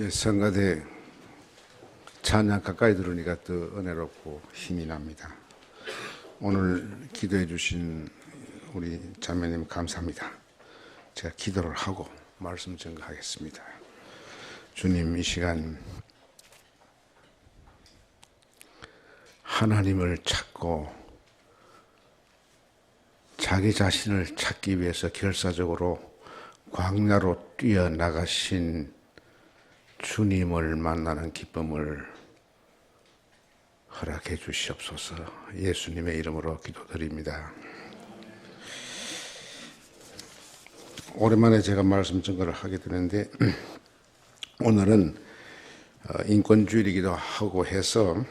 성가대 찬양 가까이 들으니까 더 은혜롭고 힘이 납니다. 오늘 기도해 주신 우리 자매님 감사합니다. 제가 기도를 하고 말씀 전가하겠습니다. 주님, 이 시간 하나님을 찾고 자기 자신을 찾기 위해서 결사적으로 광야로 뛰어나가신 주님을 만나는 기쁨을 허락해 주시옵소서. 예수님의 이름으로 기도드립니다. 오랜만에 제가 말씀 전가를 하게 되는데 오늘은 인권주일이기도 하고 해서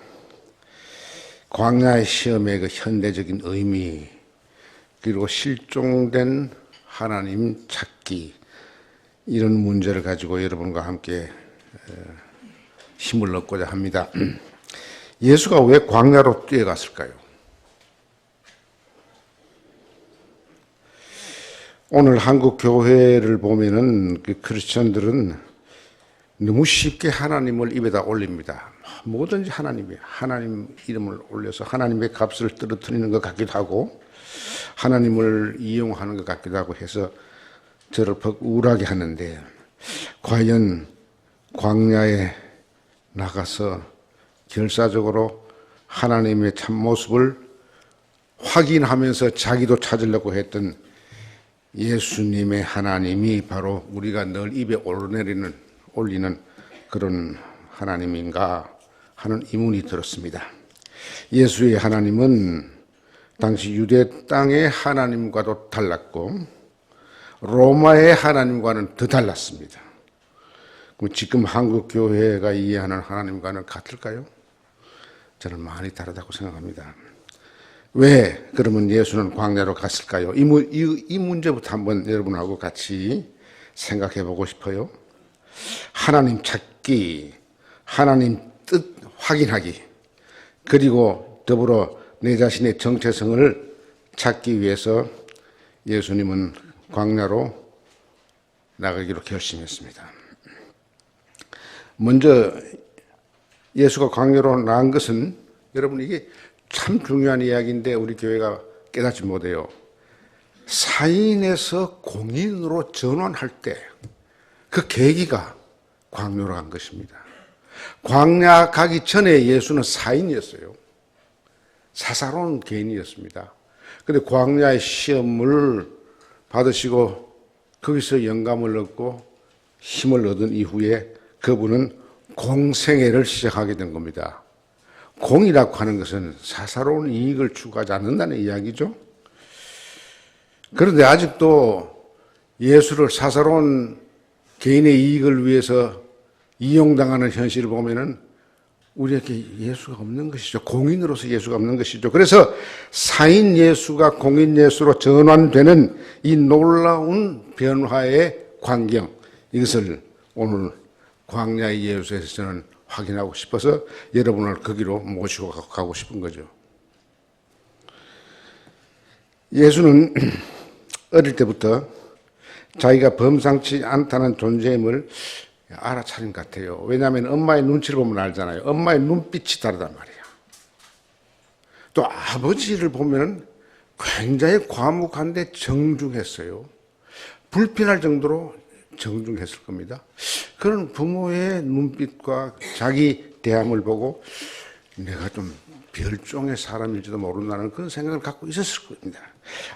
광야의 시험의 그 현대적인 의미, 그리고 실종된 하나님 찾기, 이런 문제를 가지고 여러분과 함께 힘을 얻고자 합니다. 예수가 왜 광야로 뛰어갔을까요? 오늘 한국 교회를 보면은 그 크리스천들은 너무 쉽게 하나님을 입에다 올립니다. 뭐든지 하나님 이름을 올려서 하나님의 값을 떨어뜨리는 것 같기도 하고 하나님을 이용하는 것 같기도 하고 해서 저를 퍽 우울하게 하는데, 과연 광야에 나가서 결사적으로 하나님의 참모습을 확인하면서 자기도 찾으려고 했던 예수님의 하나님이 바로 우리가 늘 입에 올리는 그런 하나님인가 하는 의문이 들었습니다. 예수의 하나님은 당시 유대 땅의 하나님과도 달랐고 로마의 하나님과는 더 달랐습니다. 그럼 지금 한국 교회가 이해하는 하나님과는 같을까요? 저는 많이 다르다고 생각합니다. 왜 그러면 예수는 광야로 갔을까요? 이 문제부터 한번 여러분하고 같이 생각해 보고 싶어요. 하나님 찾기, 하나님 뜻 확인하기, 그리고 더불어 내 자신의 정체성을 찾기 위해서 예수님은 광야로 나가기로 결심했습니다. 먼저 예수가 광야로 나간 것은, 여러분 이게 참 중요한 이야기인데 우리 교회가 깨닫지 못해요. 사인에서 공인으로 전환할 때 그 계기가 광야로 간 것입니다. 광야 가기 전에 예수는 사인이었어요. 사사로운 개인이었습니다. 그런데 광야의 시험을 받으시고 거기서 영감을 얻고 힘을 얻은 이후에 그분은 공생애를 시작하게 된 겁니다. 공이라고 하는 것은 사사로운 이익을 추구하지 않는다는 이야기죠. 그런데 아직도 예수를 사사로운 개인의 이익을 위해서 이용당하는 현실을 보면은 우리에게 예수가 없는 것이죠. 공인으로서 예수가 없는 것이죠. 그래서 사인 예수가 공인 예수로 전환되는 이 놀라운 변화의 광경, 이것을 오늘 광야의 예수에서 저는 확인하고 싶어서 여러분을 거기로 모시고 가고 싶은 거죠. 예수는 어릴 때부터 자기가 범상치 않다는 존재임을 알아차린 것 같아요. 왜냐하면 엄마의 눈치를 보면 알잖아요. 엄마의 눈빛이 다르단 말이에요. 또 아버지를 보면 굉장히 과묵한데 정중했어요. 불편할 정도로 정중했을 겁니다. 그런 부모의 눈빛과 자기 대함을 보고 내가 좀 별종의 사람일지도 모른다는 그런 생각을 갖고 있었을 겁니다.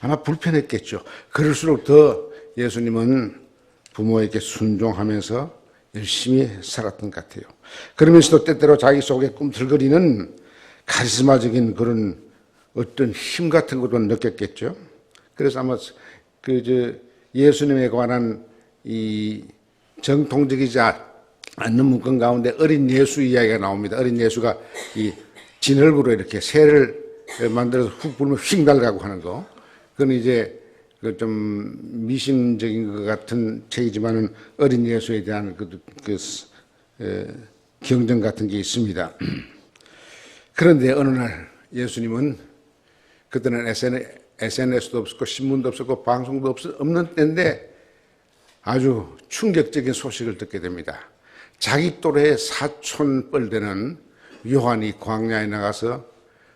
아마 불편했겠죠. 그럴수록 더 예수님은 부모에게 순종하면서 열심히 살았던 것 같아요. 그러면서도 때때로 자기 속에 꿈틀거리는 카리스마적인 그런 어떤 힘 같은 것도 느꼈겠죠. 그래서 아마 예수님에 관한 이 정통적이지 않는 문건 가운데 어린 예수 이야기가 나옵니다. 어린 예수가 이 진흙으로 이렇게 새를 만들어서 훅 불면 휙 날아가고 하는 거. 그건 이제 좀 미신적인 것 같은 책이지만은 어린 예수에 대한 경전 같은 게 있습니다. 그런데 어느 날 예수님은, 그때는 SNS도 없었고 신문도 없었고 방송도 없는 때인데 아주 충격적인 소식을 듣게 됩니다. 자기 또래의 사촌뻘 되는 요한이 광야에 나가서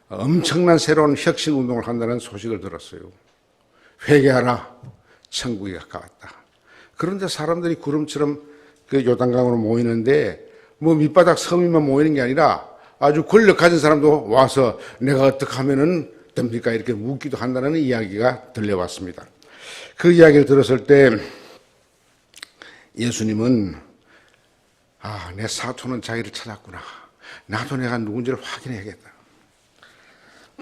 엄청난 새로운 혁신 운동을 한다는 소식을 들었어요. 회개하라, 천국이 가까웠다. 그런데 사람들이 구름처럼 그 요단강으로 모이는데 뭐 밑바닥 서민만 모이는 게 아니라 아주 권력 가진 사람도 와서 내가 어떻게 하면은 됩니까? 이렇게 묻기도 한다는 이야기가 들려왔습니다. 그 이야기를 들었을 때 예수님은 내 사촌은 자기를 찾았구나. 나도 내가 누군지를 확인해야겠다.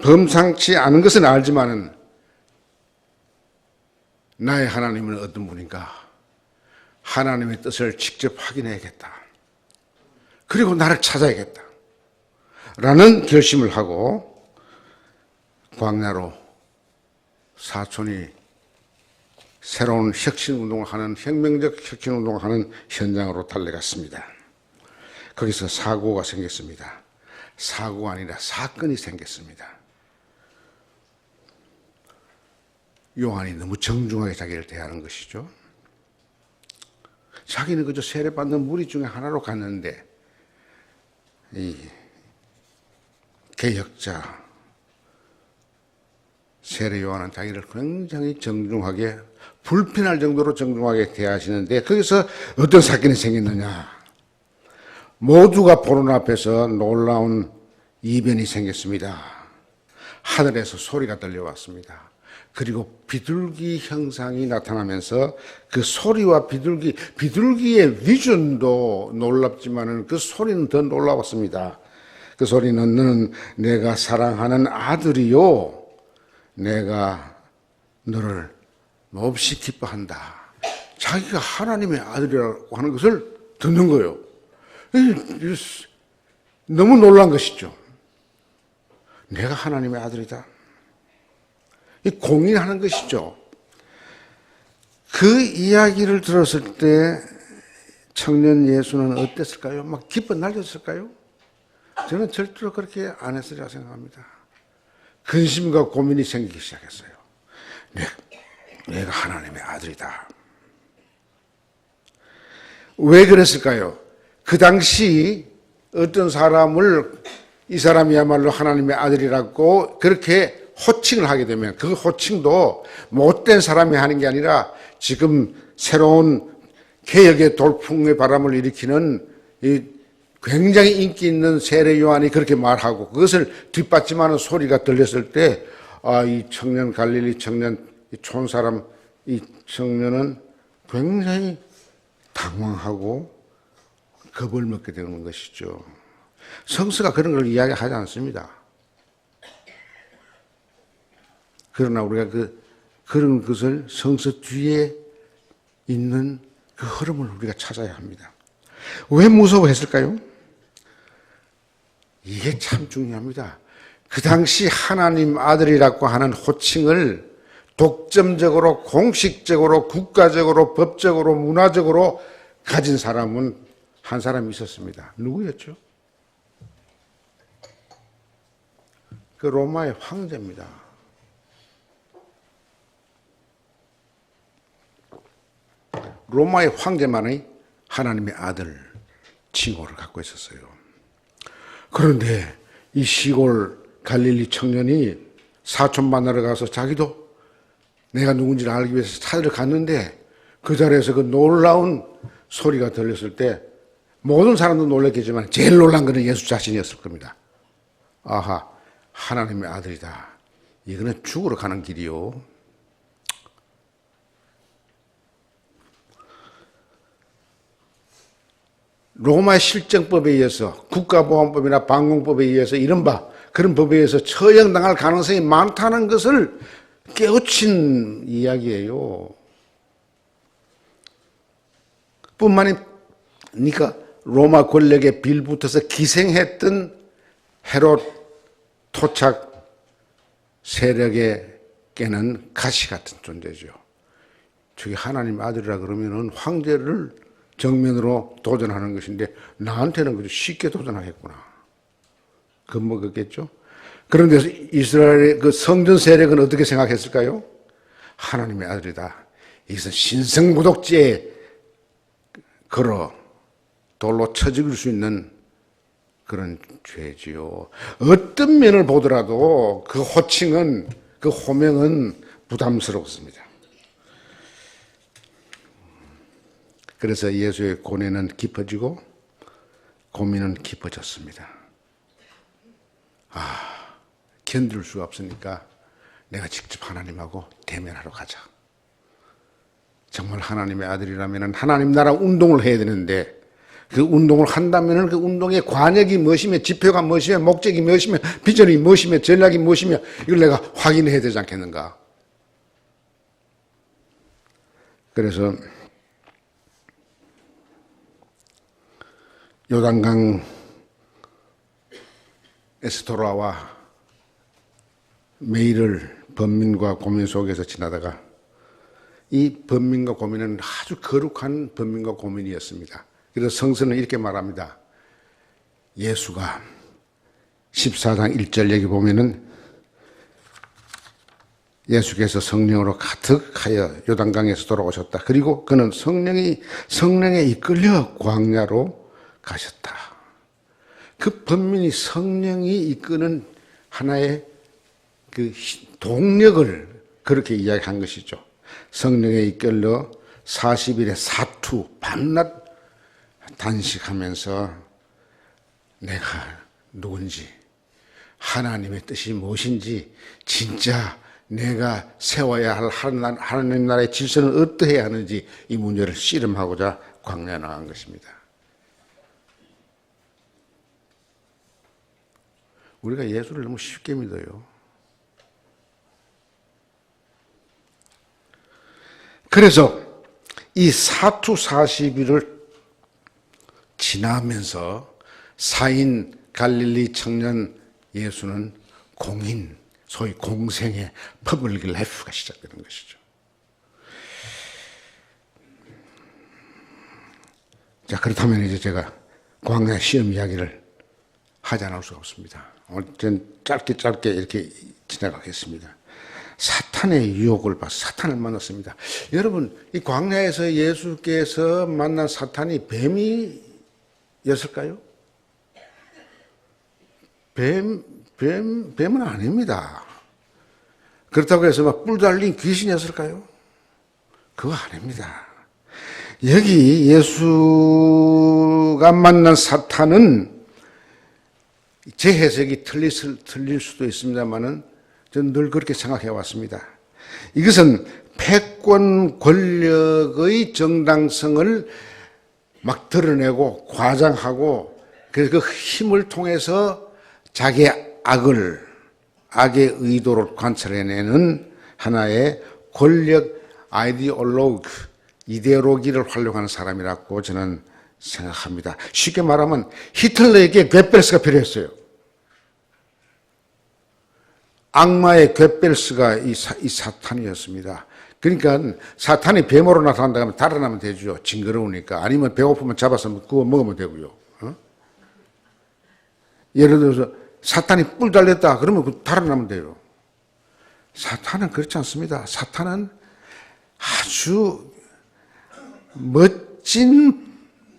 범상치 않은 것은 알지만은 나의 하나님은 어떤 분인가? 하나님의 뜻을 직접 확인해야겠다. 그리고 나를 찾아야겠다. 라는 결심을 하고 광야로 사촌이 새로운 혁신운동을 하는, 혁명적 혁신운동을 하는 현장으로 달려갔습니다. 거기서 사고가 생겼습니다. 사고가 아니라 사건이 생겼습니다. 요한이 너무 정중하게 자기를 대하는 것이죠. 자기는 그저 세례받는 무리 중에 하나로 갔는데 이 개혁자 세례 요한은 자기를 굉장히 정중하게, 불편할 정도로 정중하게 대하시는데 거기서 어떤 사건이 생겼느냐. 모두가 보는 앞에서 놀라운 이변이 생겼습니다. 하늘에서 소리가 들려왔습니다. 그리고 비둘기 형상이 나타나면서 그 소리와 비둘기의 비준도 놀랍지만은 그 소리는 더 놀라웠습니다. 그 소리는 너는 내가 사랑하는 아들이요, 내가 너를 몹시 기뻐한다. 자기가 하나님의 아들이라고 하는 것을 듣는 거예요. 너무 놀란 것이죠. 내가 하나님의 아들이다. 공인하는 것이죠. 그 이야기를 들었을 때 청년 예수는 어땠을까요? 막 기뻐 날렸을까요? 저는 절대로 그렇게 안 했으리라 생각합니다. 근심과 고민이 생기기 시작했어요. 내가 하나님의 아들이다. 왜 그랬을까요? 그 당시 어떤 사람을 이 사람이야말로 하나님의 아들이라고 그렇게 호칭을 하게 되면 그 호칭도 못된 사람이 하는 게 아니라 지금 새로운 개혁의 돌풍의 바람을 일으키는 이 굉장히 인기 있는 세례 요한이 그렇게 말하고 그것을 뒷받침하는 소리가 들렸을 때 이 청년, 갈릴리 청년, 이 촌사람, 이 청년은 굉장히 당황하고 겁을 먹게 되는 것이죠. 성서가 그런 걸 이야기하지 않습니다. 그러나 우리가 그런 것을 성서 뒤에 있는 그 흐름을 우리가 찾아야 합니다. 왜 무서워했을까요? 이게 참 중요합니다. 그 당시 하나님 아들이라고 하는 호칭을 독점적으로, 공식적으로, 국가적으로, 법적으로, 문화적으로 가진 사람은 한 사람이 있었습니다. 누구였죠? 그 로마의 황제입니다. 로마의 황제만의 하나님의 아들 칭호를 갖고 있었어요. 그런데 이 시골 갈릴리 청년이 사촌 만나러 가서 자기도 내가 누군지를 알기 위해서 찾으러 갔는데 그 자리에서 그 놀라운 소리가 들렸을 때 모든 사람도 놀랐겠지만 제일 놀란 것은 예수 자신이었을 겁니다. 아하, 하나님의 아들이다. 이거는 죽으러 가는 길이요. 로마 실정법에 의해서, 국가보안법이나 방공법에 의해서 이른바 그런 법에 의해서 처형당할 가능성이 많다는 것을 깨우친 이야기예요. 뿐만이 아니라 로마 권력에 빌붙어서 기생했던 헤롯 토착 세력에게는 가시 같은 존재죠. 저기 하나님 아들이라 그러면은 황제를 정면으로 도전하는 것인데 나한테는 그렇게 쉽게 도전하겠구나. 겁먹었겠죠. 그런데 이스라엘의 그 성전 세력은 어떻게 생각했을까요? 하나님의 아들이다. 이것은 신성모독죄에 걸어 돌로 쳐 죽일 수 있는 그런 죄지요. 어떤 면을 보더라도 그 호칭은, 그 호명은 부담스럽습니다. 그래서 예수의 고뇌는 깊어지고 고민은 깊어졌습니다. 견딜 수가 없으니까 내가 직접 하나님하고 대면하러 가자. 정말 하나님의 아들이라면 하나님 나라 운동을 해야 되는데, 그 운동을 한다면 그 운동의 관역이 무엇이며 지표가 무엇이며 목적이 무엇이며 비전이 무엇이며 전략이 무엇이며 이걸 내가 확인해야 되지 않겠는가. 그래서 요단강에서 돌아와 매일을 번민과 고민 속에서 지나다가 이 번민과 고민은 아주 거룩한 번민과 고민이었습니다. 그래서 성서는 이렇게 말합니다. 예수가 14장 1절 여기 보면은 예수께서 성령으로 가득하여 요단강에서 돌아오셨다. 그리고 그는 성령에 이끌려 광야로 가셨다. 그 번민이 성령이 이끄는 하나의 그 동력을 그렇게 이야기한 것이죠. 성령에 이끌려 40일의 사투, 밤낮 단식하면서 내가 누군지, 하나님의 뜻이 무엇인지, 진짜 내가 세워야 할 하나님 나라의 질서는 어떠해야 하는지 이 문제를 씨름하고자 광야에 나간 것입니다. 우리가 예수를 너무 쉽게 믿어요. 그래서 이 사투 40일을 지나면서 사인 갈릴리 청년 예수는 공인, 소위 공생의 퍼블릭 라이프가 시작되는 것이죠. 자, 그렇다면 이제 제가 광야 시험 이야기를 하지 않을 수가 없습니다. 오늘 전 짧게 이렇게 지나가겠습니다. 사탄의 유혹을 봐서 사탄을 만났습니다. 여러분, 이 광야에서 예수께서 만난 사탄이 뱀이었을까요? 뱀은 아닙니다. 그렇다고 해서 막 뿔 달린 귀신이었을까요? 그거 아닙니다. 여기 예수가 만난 사탄은 제 해석이 틀릴 수도 있습니다만은 저는 늘 그렇게 생각해 왔습니다. 이것은 패권 권력의 정당성을 막 드러내고 과장하고 그래서 그 힘을 통해서 자기의 악의 의도를 관찰해내는 하나의 권력 이데올로기를 활용하는 사람이라고 저는 생각합니다. 쉽게 말하면 히틀러에게 괴벨스가 필요했어요. 악마의 괴벨스가 이 사탄이었습니다. 그러니까 사탄이 뱀으로 나타난다 하면 달아나면 되죠. 징그러우니까. 아니면 배고프면 잡아서 구워 먹으면 되고요. 예를 들어서 사탄이 뿔 달렸다 그러면 달아나면 돼요. 사탄은 그렇지 않습니다. 사탄은 아주 멋진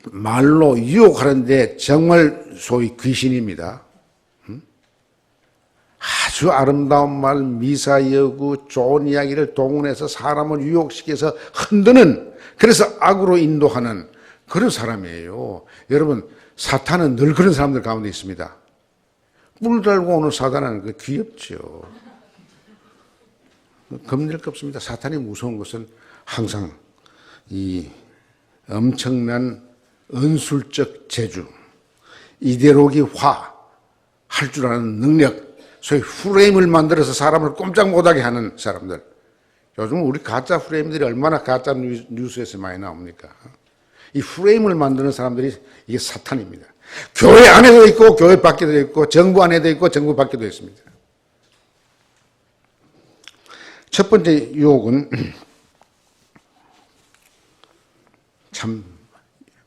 말로 유혹하는데 정말 소위 귀신입니다. 아주 아름다운 말, 미사여구, 좋은 이야기를 동원해서 사람을 유혹시켜서 흔드는, 그래서 악으로 인도하는 그런 사람이에요. 여러분, 사탄은 늘 그런 사람들 가운데 있습니다. 뿔 달고 오는 사탄은 그 귀엽죠. 겁낼 게 없습니다. 사탄이 무서운 것은 항상 이 엄청난 은술적 재주, 이데올로기화 할 줄 아는 능력, 소위 프레임을 만들어서 사람을 꼼짝 못하게 하는 사람들. 요즘 우리 가짜 프레임들이 얼마나 가짜 뉴스에서 많이 나옵니까? 이 프레임을 만드는 사람들이 이게 사탄입니다. 교회 안에도 있고 교회 밖에도 있고 정부 안에도 있고 정부 밖에도 있습니다. 첫 번째 유혹은 참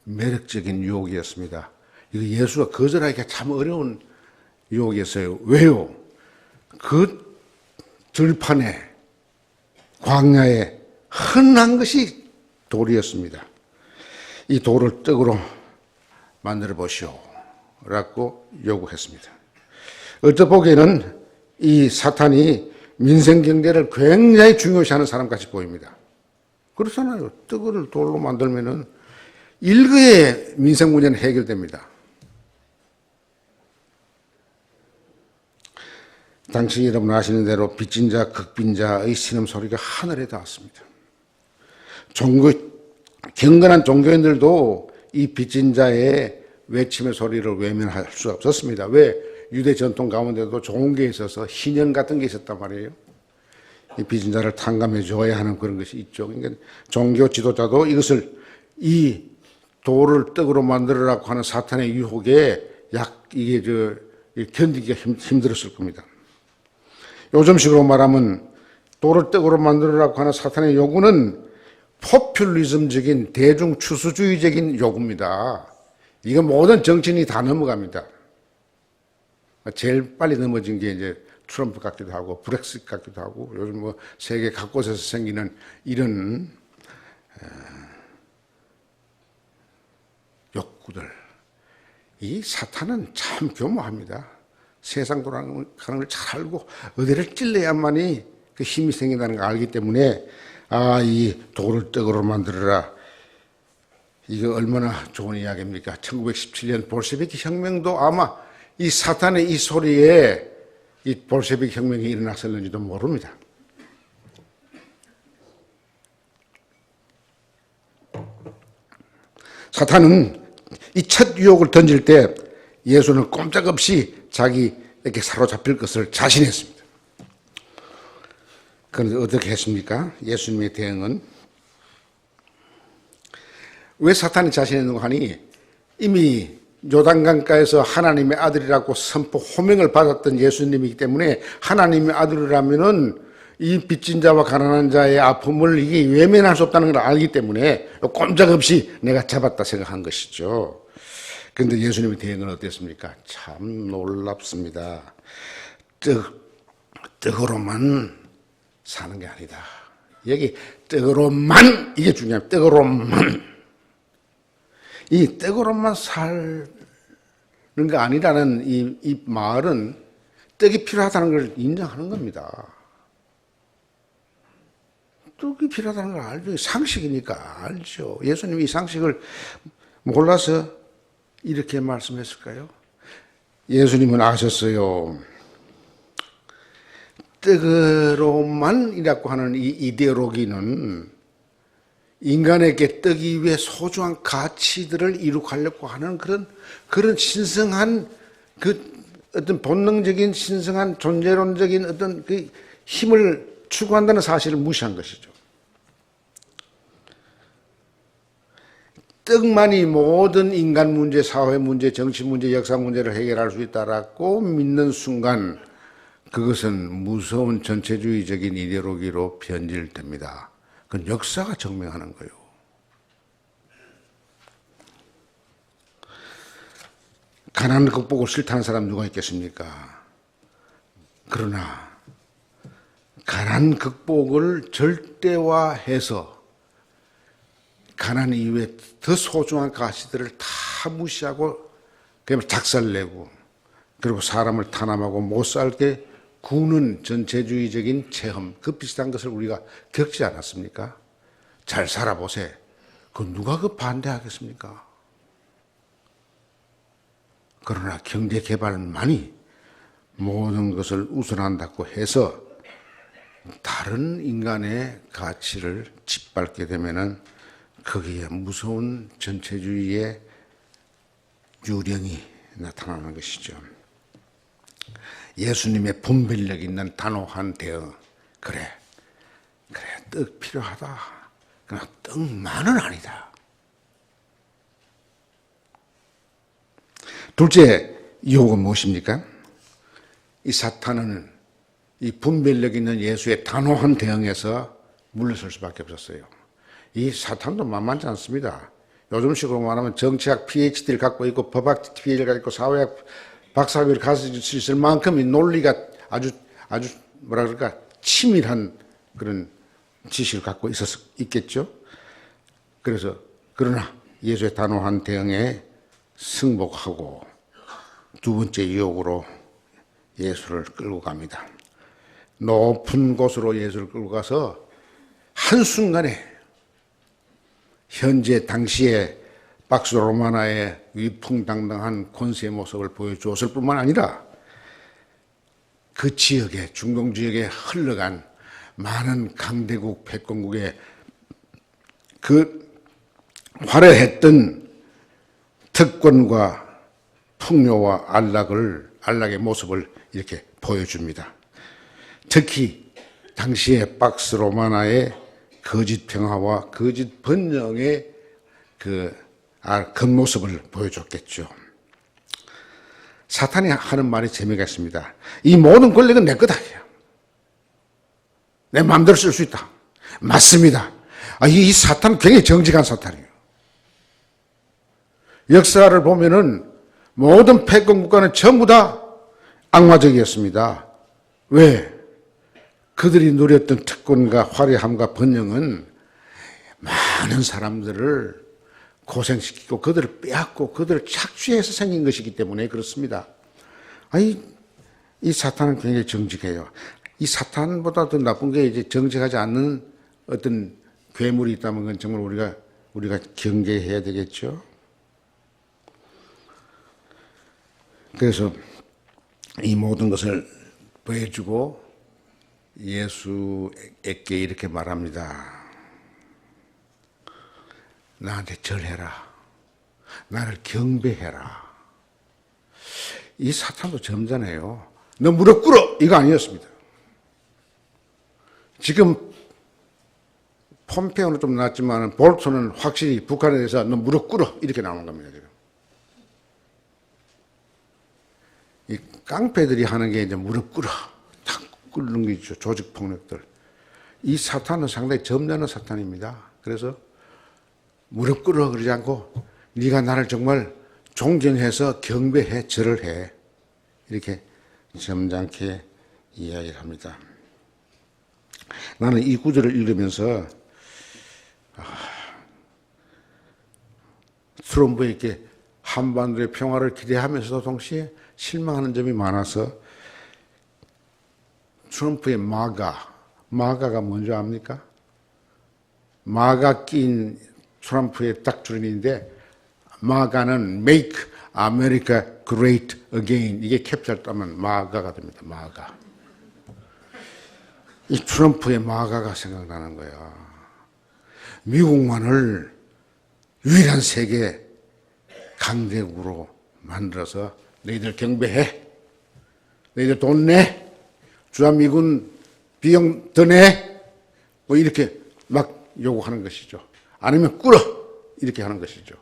매력적인 유혹이었습니다. 이거 예수가 거절하기가 참 어려운 유혹이었어요. 왜요? 그 들판에 광야에 흔한 것이 돌이었습니다. 이 돌을 떡으로 만들어 보시오 라고 요구했습니다. 어떻보기에는 이 사탄이 민생경제를 굉장히 중요시하는 사람같이 보입니다. 그렇잖아요. 떡을 돌로 만들면은 일거에 민생 문제는 해결됩니다. 당시 여러분 아시는 대로 빚진 자, 극빈 자의 신음소리가 하늘에 닿았습니다. 경건한 종교인들도 이 빚진 자의 외침의 소리를 외면할 수 없었습니다. 왜? 유대 전통 가운데도 좋은 게 있어서 희년 같은 게 있었단 말이에요. 이 빚진 자를 탕감해 줘야 하는 그런 것이 있죠. 그러니까 종교 지도자도 이것을 이 돌을 떡으로 만들으라고 하는 사탄의 유혹에 이게 견디기가 힘들었을 겁니다. 요즘식으로 말하면 돌을 떡으로 만들으라고 하는 사탄의 요구는 포퓰리즘적인 대중 추수주의적인 요구입니다. 이거 모든 정치인이 다 넘어갑니다. 제일 빨리 넘어진 게 이제 트럼프 같기도 하고 브렉시트 같기도 하고 요즘 뭐 세계 각곳에서 생기는 이런 욕구들. 이 사탄은 참 교묘합니다. 세상 돌아가는 걸 잘 알고 어디를 찔러야만이 그 힘이 생긴다는 걸 알기 때문에 이 돌을 떡으로 만들어라. 이거 얼마나 좋은 이야기입니까? 1917년 볼셰비키 혁명도 아마 이 사탄의 이 소리에 이 볼셰비키 혁명이 일어났었는지도 모릅니다. 사탄은 이 첫 유혹을 던질 때 예수는 꼼짝없이 자기에게 사로잡힐 것을 자신했습니다. 그런데 어떻게 했습니까? 예수님의 대응은 왜 사탄이 자신했는가 하니 이미 요단강가에서 하나님의 아들이라고 선포 호명을 받았던 예수님이기 때문에 하나님의 아들이라면은 이 빚진 자와 가난한 자의 아픔을 이게 외면할 수 없다는 걸 알기 때문에 꼼짝없이 내가 잡았다 생각한 것이죠. 그런데 예수님의 대응은 어땠습니까? 참 놀랍습니다. 떡으로만 사는 게 아니다. 여기 떡으로만 이게 중요합니다. 떡으로만. 이 떡으로만 사는 게 아니라는 이 말은 떡이 필요하다는 걸 인정하는 겁니다. 떡이 필요하다는 걸 알죠. 상식이니까 알죠. 예수님이 이 상식을 몰라서 이렇게 말씀했을까요? 예수님은 아셨어요. 떡으로만이라고 하는 이 이데올로기는 인간에게 떡이 위해 소중한 가치들을 이룩하려고 하는 그런 신성한 어떤 본능적인 신성한 존재론적인 어떤 그 힘을 추구한다는 사실을 무시한 것이죠. 떡만이 모든 인간 문제, 사회 문제, 정치 문제, 역사 문제를 해결할 수 있다라고 믿는 순간 그것은 무서운 전체주의적인 이데올로기로 변질됩니다. 그건 역사가 증명하는 거예요. 가난 극복을 싫다는 사람 누가 있겠습니까? 그러나 가난 극복을 절대화해서 가난 이후에 더 소중한 가치들을 다 무시하고 그냥 작살내고 그리고 사람을 탄압하고 못 살게 구는 전체주의적인 체험, 그 비슷한 것을 우리가 겪지 않았습니까? 잘 살아보세요. 그 누가 그 반대하겠습니까? 그러나 경제개발만이 모든 것을 우선한다고 해서 다른 인간의 가치를 짓밟게 되면은 거기에 무서운 전체주의의 유령이 나타나는 것이죠. 예수님의 분별력 있는 단호한 대응. 그래, 떡 필요하다. 그러나 떡만은 아니다. 둘째 유혹은 무엇입니까? 이 사탄은 이 분별력 있는 예수의 단호한 대응에서 물러설 수밖에 없었어요. 이 사탄도 만만치 않습니다. 요즘식으로 말하면 정치학 PhD를 갖고 있고 법학 PhD를 갖고 있고 사회학 박사학위를 가질 수 있을 만큼 이 논리가 아주 뭐라 그럴까 치밀한 그런 지식을 갖고 있겠죠. 그러나 예수의 단호한 대응에 승복하고 두 번째 유혹으로 예수를 끌고 갑니다. 높은 곳으로 예수를 끌고 가서 한순간에 현재 당시에 박스 로마나의 위풍당당한 권세의 모습을 보여주었을 뿐만 아니라 그 지역에, 중동 지역에 흘러간 많은 강대국, 패권국의 그 화려했던 특권과 풍요와 안락의 모습을 이렇게 보여줍니다. 특히 당시의 박스 로마나의 거짓 평화와 거짓 번영의 그 겉모습을 보여줬겠죠. 사탄이 하는 말이 재미가 있습니다. 이 모든 권력은 내 거다. 내 마음대로 쓸 수 있다. 맞습니다. 이 사탄은 굉장히 정직한 사탄이에요. 역사를 보면은 모든 패권 국가는 전부 다 악마적이었습니다. 왜? 그들이 누렸던 특권과 화려함과 번영은 많은 사람들을 고생시키고 그들을 빼앗고 그들을 착취해서 생긴 것이기 때문에 그렇습니다. 이 사탄은 굉장히 정직해요. 이 사탄보다 더 나쁜 게 이제 정직하지 않는 어떤 괴물이 있다면 그건 정말 우리가 경계해야 되겠죠. 그래서 이 모든 것을 보여주고 예수에게 이렇게 말합니다. 나한테 절해라. 나를 경배해라. 이 사탄도 점잖아요. 너 무릎 꿇어! 이거 아니었습니다. 지금 폼페오는 좀 낫지만 볼턴은 확실히 북한에 대해서 너 무릎 꿇어! 이렇게 나오는 겁니다. 지금. 이 깡패들이 하는 게 이제 무릎 꿇어! 탁 꿇는 게 있죠. 조직폭력들. 이 사탄은 상당히 점잖은 사탄입니다. 그래서 무릎 꿇어 그러지 않고 네가 나를 정말 존경해서 경배해, 절을 해. 이렇게 점잖게 이야기를 합니다. 나는 이 구절을 읽으면서 트럼프에게 한반도의 평화를 기대하면서도 동시에 실망하는 점이 많아서 트럼프의 마가가 뭔지 압니까? 마가 낀 트럼프의 딱 줄임인데 마가는 Make America Great Again 이게 캡처를 따면 마가가 됩니다. 마가. 이 트럼프의 마가가 생각나는 거야. 미국만을 유일한 세계 강대국으로 만들어서 너희들 경배해. 너희들 돈 내. 주한미군 비용 더 내. 뭐 이렇게 막 요구하는 것이죠. 아니면 꿇어. 이렇게 하는 것이죠.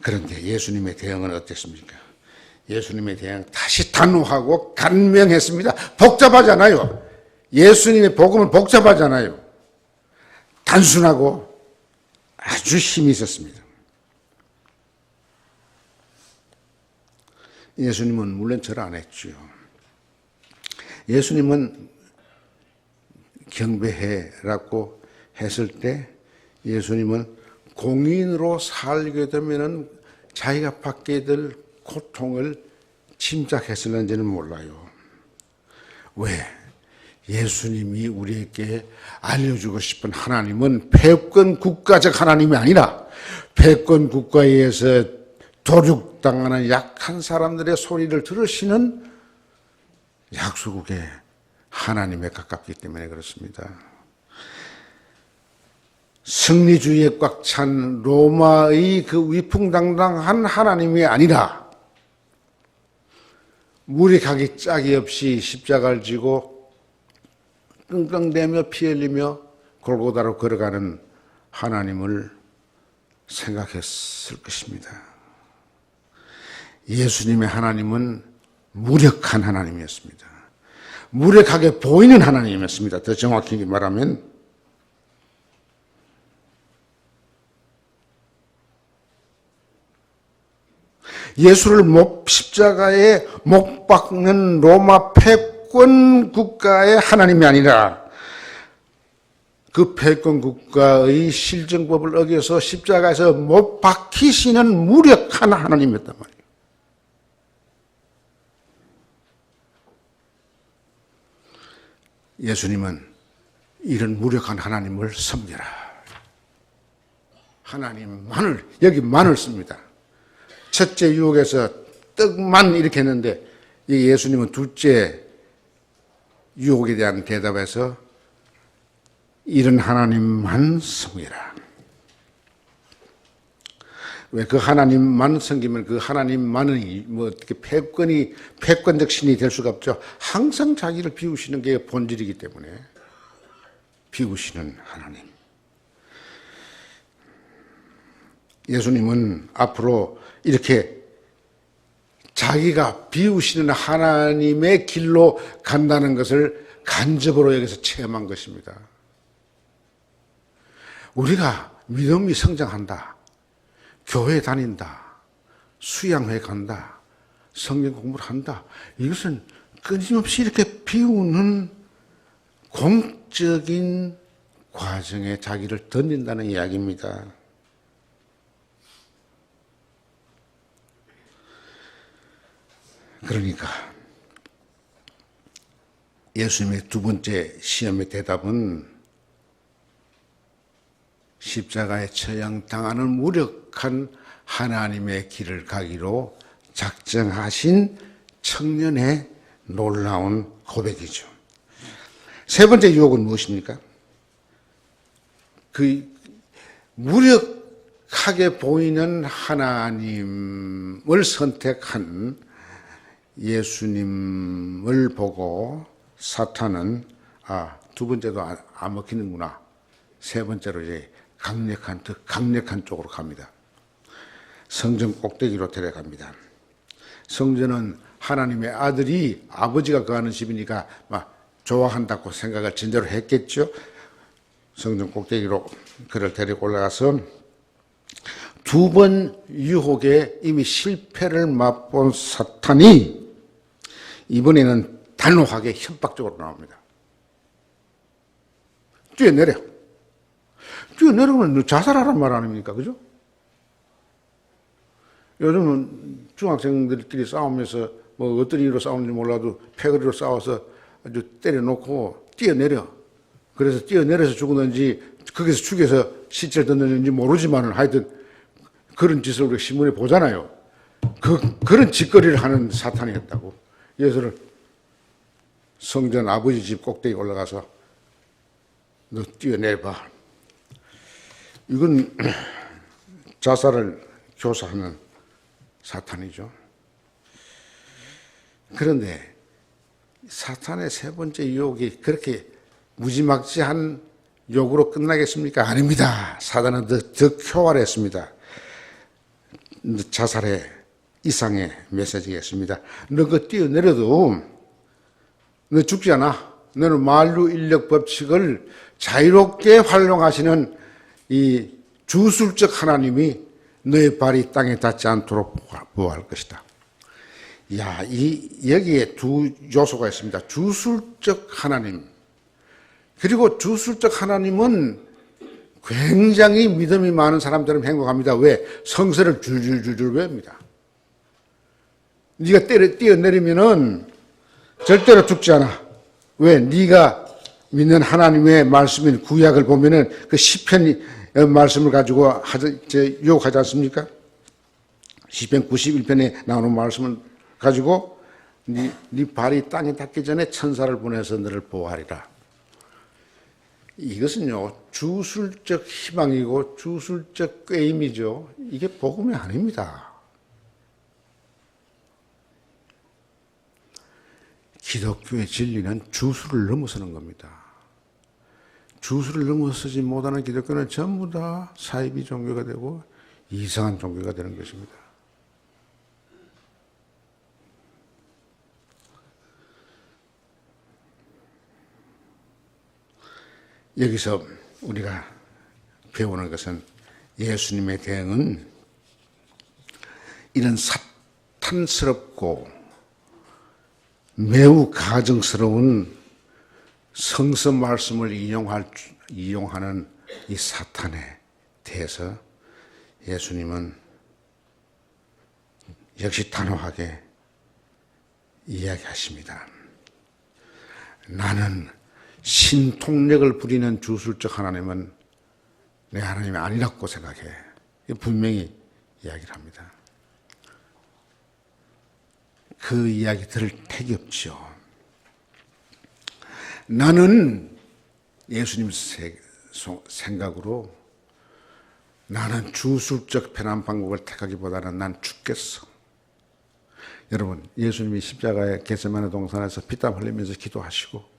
그런데 예수님의 대응은 어땠습니까? 예수님의 대응 다시 단호하고 간명했습니다. 복잡하잖아요. 예수님의 복음은 복잡하잖아요. 단순하고 아주 힘이 있었습니다. 예수님은 물론 절 안 했죠. 예수님은 경배해라고 했을 때 예수님은 공인으로 살게 되면은 자기가 받게 될 고통을 짐작했을는지는 몰라요. 왜? 예수님이 우리에게 알려주고 싶은 하나님은 패권 국가적 하나님이 아니라 패권 국가에 의해서 도륙당하는 약한 사람들의 소리를 들으시는 약소국의 하나님에 가깝기 때문에 그렇습니다. 승리주의에 꽉 찬 로마의 그 위풍당당한 하나님이 아니라 무력하기 짝이 없이 십자가를 지고 끙끙대며 피 흘리며 골고다로 걸어가는 하나님을 생각했을 것입니다. 예수님의 하나님은 무력한 하나님이었습니다. 무력하게 보이는 하나님이었습니다. 더 정확히 말하면 예수를 십자가에 못 박는 로마 패권 국가의 하나님이 아니라 그 패권 국가의 실정법을 어겨서 십자가에서 못 박히시는 무력한 하나님이었단 말이에요. 예수님은 이런 무력한 하나님을 섬겨라. 하나님만을, 여기만을 씁니다. 첫째 유혹에서 떡만 이렇게 했는데 예수님은 둘째 유혹에 대한 대답에서 이런 하나님만 섬기라. 왜 그 하나님만 섬기면 그 하나님만이 뭐 어떻게 패권적 신이 될 수가 없죠. 항상 자기를 비우시는 게 본질이기 때문에 비우시는 하나님. 예수님은 앞으로 이렇게 자기가 비우시는 하나님의 길로 간다는 것을 간접으로 여기서 체험한 것입니다. 우리가 믿음이 성장한다, 교회 다닌다, 수양회 간다, 성경 공부를 한다, 이것은 끊임없이 이렇게 비우는 공적인 과정에 자기를 던진다는 이야기입니다. 그러니까 예수님의 두 번째 시험의 대답은 십자가에 처형당하는 무력한 하나님의 길을 가기로 작정하신 청년의 놀라운 고백이죠. 세 번째 유혹은 무엇입니까? 그 무력하게 보이는 하나님을 선택한 예수님을 보고 사탄은 두 번째도 안 먹히는구나. 세 번째로 이제 더 강력한 쪽으로 갑니다. 성전 꼭대기로 데려갑니다. 성전은 하나님의 아들이 아버지가 거하는 집이니까 막 좋아한다고 생각을 진짜로 했겠죠. 성전 꼭대기로 그를 데리고 올라가서 두 번 유혹에 이미 실패를 맛본 사탄이 이번에는 단호하게 협박적으로 나옵니다. 뛰어내려면 자살하란 말 아닙니까? 그죠? 요즘은 중학생들끼리 싸우면서 뭐 어떤 이유로 싸우는지 몰라도 패거리로 싸워서 아주 때려놓고 뛰어내려. 그래서 뛰어내려서 죽었는지 거기서 죽여서 시체를 던졌는지 모르지만 하여튼 그런 짓을 우리가 신문에 보잖아요. 그런 짓거리를 하는 사탄이었다고. 예수를 성전 아버지 집 꼭대기 올라가서 너 뛰어내봐. 이건 자살을 교사하는 사탄이죠. 그런데 사탄의 세 번째 유혹이 그렇게 무지막지한 욕으로 끝나겠습니까? 아닙니다. 사단은 더 교활했습니다. 자살의 이상의 메시지겠습니다. 너 그 뛰어내려도 너 죽지 않아. 너는 만류 인력 법칙을 자유롭게 활용하시는 이 주술적 하나님이 너의 발이 땅에 닿지 않도록 보호할 것이다. 여기에 두 요소가 있습니다. 주술적 하나님. 그리고 주술적 하나님은 굉장히 믿음이 많은 사람들은 행복합니다. 왜? 성서를 줄줄줄줄 외웁니다. 네가 뛰어내리면은 절대로 죽지 않아. 왜? 네가 믿는 하나님의 말씀인 구약을 보면은 그 시편 말씀을 가지고 유혹하지 않습니까? 시편 91편에 나오는 말씀을 가지고 네 발이 땅에 닿기 전에 천사를 보내서 너를 보호하리라. 이것은요, 주술적 희망이고 주술적 꾀임이죠. 이게 복음이 아닙니다. 기독교의 진리는 주술을 넘어서는 겁니다. 주술을 넘어서지 못하는 기독교는 전부 다 사이비 종교가 되고 이상한 종교가 되는 것입니다. 여기서 우리가 배우는 것은 예수님의 대응은 이런 사탄스럽고 매우 가증스러운 성서 말씀을 이용하는 이 사탄에 대해서 예수님은 역시 단호하게 이야기하십니다. 나는 신통력을 부리는 주술적 하나님은 내 하나님이 아니라고 생각해. 분명히 이야기를 합니다. 그 이야기 들을 택이 없죠. 나는 예수님 생각으로 나는 주술적 편한 방법을 택하기보다는 난 죽겠어. 여러분, 예수님이 십자가의 겟세마네 동산에서 피땀 흘리면서 기도하시고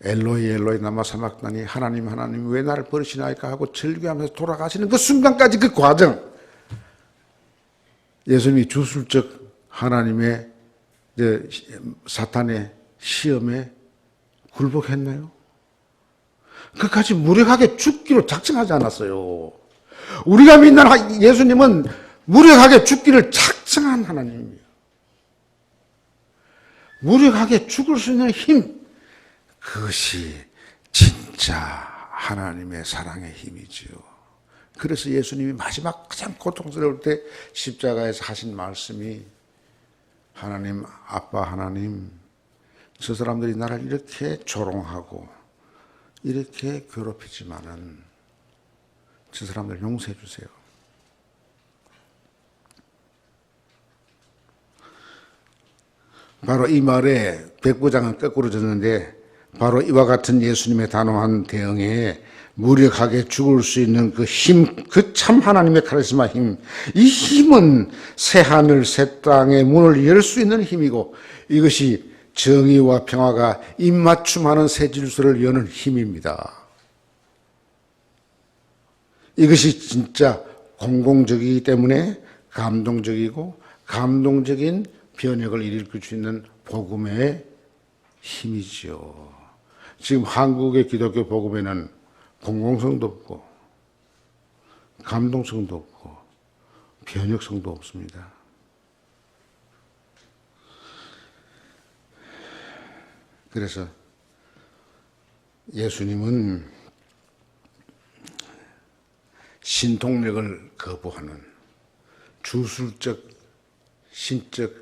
엘로이 엘로이 라마 사박다니 하나님 하나님 왜 나를 버리시나이까 하고 절규하면서 돌아가시는 그 순간까지 그 과정, 예수님이 주술적 하나님의 사탄의 시험에 굴복했나요? 그까지 무력하게 죽기로 작정하지 않았어요. 우리가 믿는 예수님은 무력하게 죽기를 작정한 하나님입니다. 무력하게 죽을 수 있는 힘, 그것이 진짜 하나님의 사랑의 힘이지요. 그래서 예수님이 마지막 가장 고통스러울 때 십자가에서 하신 말씀이 하나님, 아빠 하나님, 저 사람들이 나를 이렇게 조롱하고 이렇게 괴롭히지만은 저 사람들 용서해 주세요. 바로 이 말에 백부장은 거꾸로 졌는데 바로 이와 같은 예수님의 단호한 대응에 무력하게 죽을 수 있는 그 힘, 그 참 하나님의 카리스마 힘, 이 힘은 새 하늘 새 땅의 문을 열 수 있는 힘이고 이것이 정의와 평화가 입맞춤하는 새 질서를 여는 힘입니다. 이것이 진짜 공공적이기 때문에 감동적이고 감동적인 변혁을 일으킬 수 있는 복음의 힘이죠. 지금 한국의 기독교 복음에는 공공성도 없고 감동성도 없고 변혁성도 없습니다. 그래서 예수님은 신통력을 거부하는 주술적 신적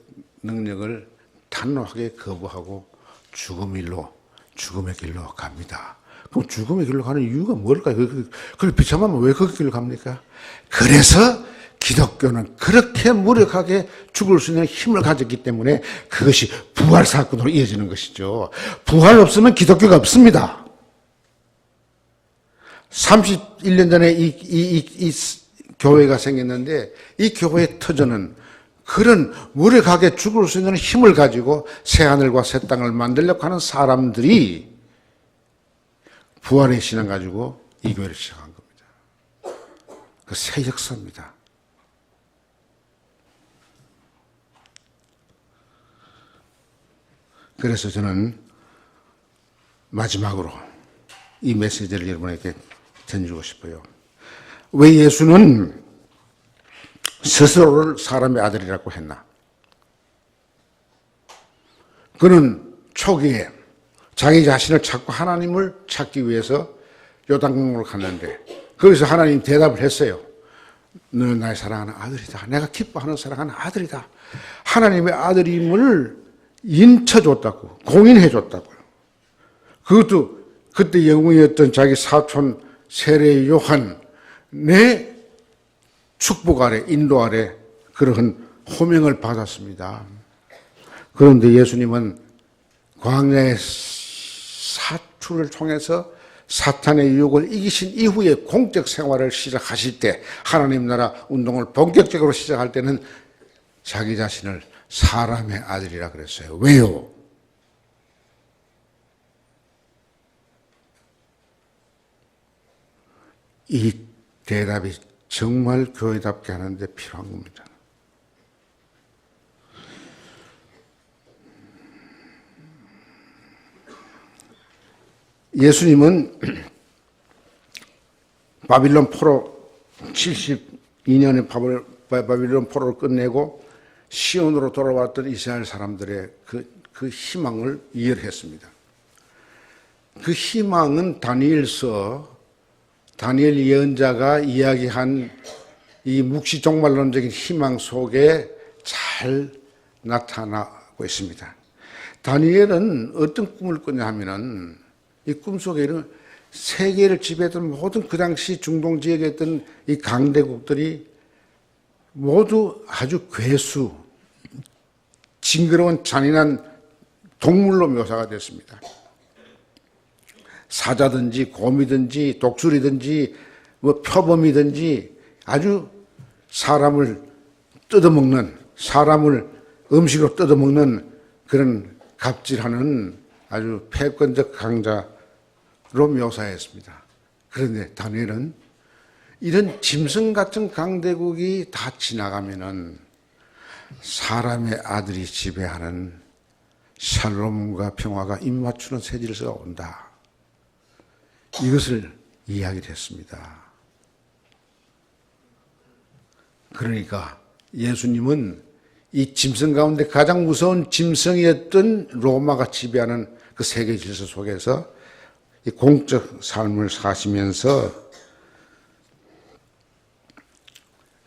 능력을 단호하게 거부하고 죽음의 길로 갑니다. 그럼 죽음의 길로 가는 이유가 뭘까요? 그걸 비참하면 왜 그 길로 갑니까? 그래서 기독교는 그렇게 무력하게 죽을 수 있는 힘을 가졌기 때문에 그것이 부활 사건으로 이어지는 것이죠. 부활 없으면 기독교가 없습니다. 31년 전에 이 교회가 생겼는데 이 교회의 터전은 그런 무력하게 죽을 수 있는 힘을 가지고 새하늘과 새 땅을 만들려고 하는 사람들이 부활의 신앙 가지고 이 교회를 시작한 겁니다. 그 새 역사입니다. 그래서 저는 마지막으로 이 메시지를 여러분에게 전주고 싶어요. 왜 예수는 스스로를 사람의 아들이라고 했나? 그는 초기에 자기 자신을 찾고 하나님을 찾기 위해서 요단강으로 갔는데 거기서 하나님 대답을 했어요. 너는 나의 사랑하는 아들이다. 내가 기뻐하는 사랑하는 아들이다. 하나님의 아들임을 인쳐줬다고, 공인해줬다고요. 그것도 그때 영웅이었던 자기 사촌 세례 요한의 축복 아래, 인도 아래 그러한 호명을 받았습니다. 그런데 예수님은 광야의 사출을 통해서 사탄의 유혹을 이기신 이후에 공적 생활을 시작하실 때, 하나님 나라 운동을 본격적으로 시작할 때는 자기 자신을 사람의 아들이라 그랬어요. 왜요? 이 대답이 정말 교회답게 하는데 필요한 겁니다. 예수님은 바빌론 포로 72년의 바빌론 포로를 끝내고 시온으로 돌아왔던 이스라엘 사람들의 그 희망을 이해했습니다. 그 희망은 다니엘 예언자가 이야기한 이 묵시종말론적인 희망 속에 잘 나타나고 있습니다. 다니엘은 어떤 꿈을 꿨냐 하면은 이 꿈속에는 세계를 지배했던 모든 그 당시 중동 지역에 있던 이 강대국들이 모두 아주 괴수, 징그러운 잔인한 동물로 묘사가 됐습니다. 사자든지 곰이든지 독수리든지 뭐 표범이든지 아주 사람을 뜯어먹는, 사람을 음식으로 뜯어먹는 그런 갑질하는 아주 패권적 강자로 묘사했습니다. 그런데 다니엘은 이런 짐승 같은 강대국이 다 지나가면은 사람의 아들이 지배하는 샬롬과 평화가 입맞추는 새 질서가 온다. 이것을 이야기를 했습니다. 그러니까 예수님은 이 짐승 가운데 가장 무서운 짐승이었던 로마가 지배하는 그 세계 질서 속에서 이 공적 삶을 사시면서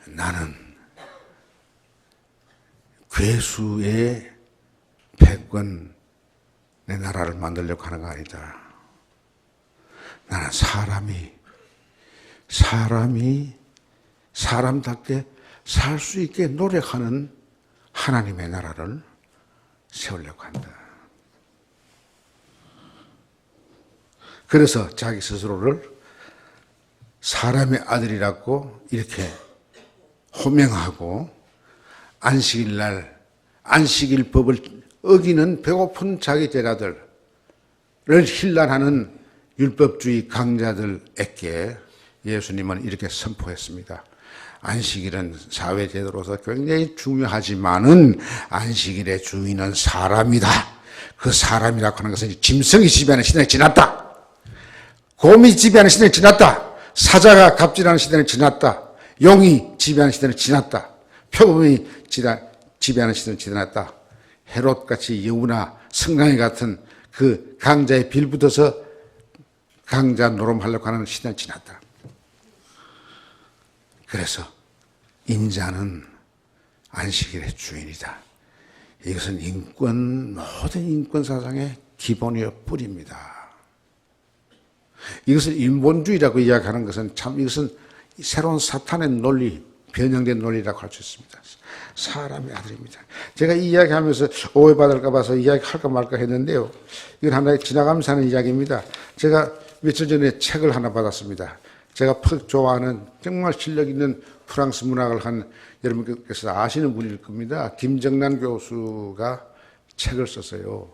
나는 괴수의 패권 내 나라를 만들려고 하는 거 아니다. 나는 사람이 사람답게 살 수 있게 노력하는 하나님의 나라를 세우려고 한다. 그래서 자기 스스로를 사람의 아들이라고 이렇게 호명하고 안식일 법을 어기는 배고픈 자기 제자들을 힐난하는 율법주의 강자들에게 예수님은 이렇게 선포했습니다. 안식일은 사회제도로서 굉장히 중요하지만은 안식일의 주인은 사람이다. 그 사람이라고 하는 것은 짐승이 지배하는 시대는 지났다. 곰이 지배하는 시대는 지났다. 사자가 갑질하는 시대는 지났다. 용이 지배하는 시대는 지났다. 표범이 지배하는 시대는 지났다. 헤롯같이 여우나 성랑이 같은 그 강자의 빌붙어서 강자 노름하려고 하는 시대는 지났다. 그래서 인자는 안식일의 주인이다. 이것은 모든 인권 사상의 기본이요 뿌리입니다. 이것을 인본주의라고 이야기하는 것은 참 이것은 새로운 사탄의 논리, 변형된 논리라고 할 수 있습니다. 사람의 아들입니다. 제가 이 이야기하면서 오해받을까 봐서 이야기할까 말까 했는데요. 이건 하나의 지나가면서 하는 이야기입니다. 제가 며칠 전에 책을 하나 받았습니다. 제가 퍽 좋아하는 정말 실력 있는 프랑스 문학을 한 여러분께서 아시는 분일 겁니다. 김정란 교수가 책을 썼어요.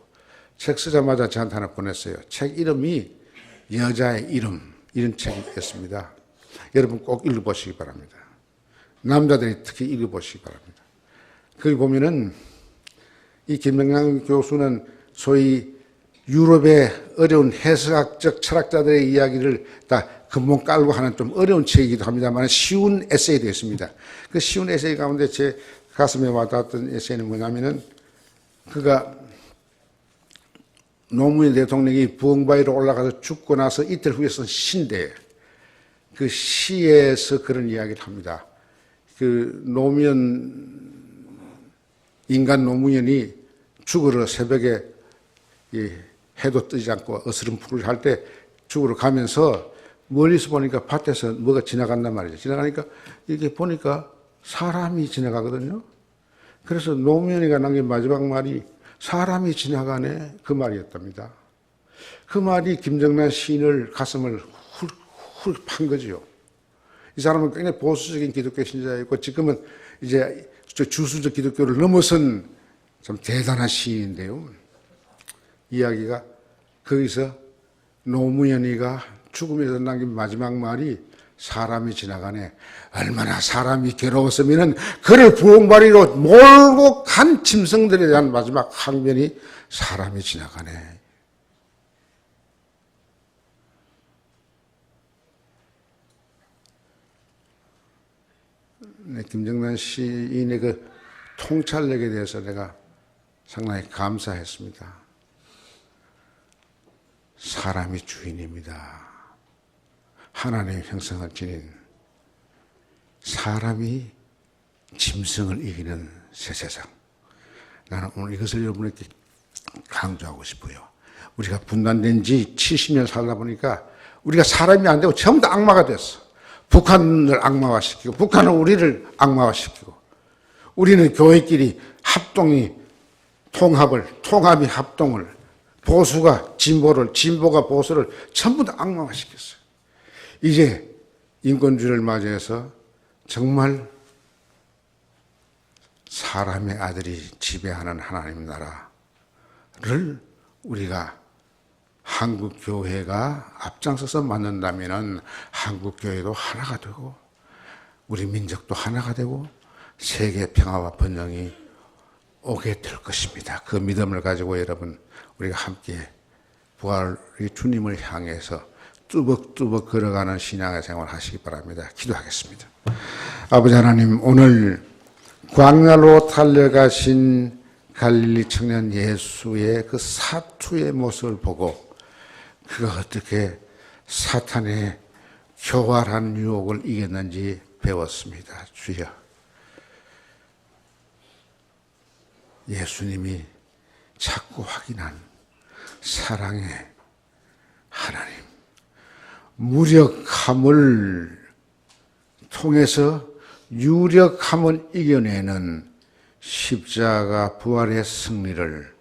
책 쓰자마자 저한테 하나 보냈어요. 책 이름이 여자의 이름, 이런 책이었습니다. 여러분 꼭 읽어보시기 바랍니다. 남자들이 특히 읽어보시기 바랍니다. 거기 보면은 이 김정란 교수는 소위 유럽의 어려운 해석학적 철학자들의 이야기를 다 근본 깔고 하는 좀 어려운 책이기도 합니다만 쉬운 에세이 되었습니다. 그 쉬운 에세이 가운데 제 가슴에 와닿았던 에세이는 뭐냐면은 그가 노무현 대통령이 부엉바위로 올라가서 죽고 나서 이틀 후에 쓴 시인데 그 시에서 그런 이야기를 합니다. 그 인간 노무현이 죽으러 새벽에 해도 뜨지 않고 어스름풀을 할 때 죽으러 가면서 멀리서 보니까 밭에서 뭐가 지나간단 말이죠. 지나가니까 이렇게 보니까 사람이 지나가거든요. 그래서 노무현이가 남긴 마지막 말이 사람이 지나가네 그 말이었답니다. 그 말이 김정란 시인을 가슴을 훌 판 거지요. 이 사람은 굉장히 보수적인 기독교 신자였고 지금은 이제 주수적 기독교를 넘어선 참 대단한 시인인데요. 이야기가 거기서 노무현이가 죽음에서 남긴 마지막 말이 사람이 지나가네. 얼마나 사람이 괴로웠으면은 그를 부엉바리로 몰고 간 짐승들에 대한 마지막 항변이 사람이 지나가네. 김정란 시인의 그 통찰력에 대해서 내가 상당히 감사했습니다. 사람이 주인입니다. 하나님의 형상을 지닌 사람이 짐승을 이기는 새 세상. 나는 오늘 이것을 여러분에게 강조하고 싶어요. 우리가 분단된 지 70년 살다 보니까 우리가 사람이 안 되고 전부 다 악마가 됐어. 북한을 악마화시키고 북한은 우리를 악마화시키고 우리는 교회끼리 통합이 합동을, 보수가 진보를, 진보가 보수를 전부 다 악마화시켰어요. 이제 인권주의를 맞이해서 정말 사람의 아들이 지배하는 하나님 나라를 우리가 한국 교회가 앞장서서 만든다면 한국 교회도 하나가 되고 우리 민족도 하나가 되고 세계 평화와 번영이 오게 될 것입니다. 그 믿음을 가지고 여러분 우리가 함께 부활의 주님을 향해서 뚜벅뚜벅 걸어가는 신앙의 생활을 하시기 바랍니다. 기도하겠습니다. 아버지 하나님, 오늘 광야로 달려가신 갈릴리 청년 예수의 그 사투의 모습을 보고 그가 어떻게 사탄의 교활한 유혹을 이겼는지 배웠습니다. 주여, 예수님이 자꾸 확인한 사랑의 하나님, 무력함을 통해서 유력함을 이겨내는 십자가 부활의 승리를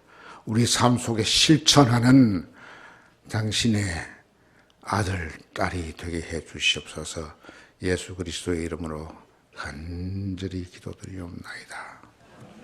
우리 삶 속에 실천하는 당신의 아들, 딸이 되게 해 주시옵소서. 예수 그리스도의 이름으로 간절히 기도드리옵나이다.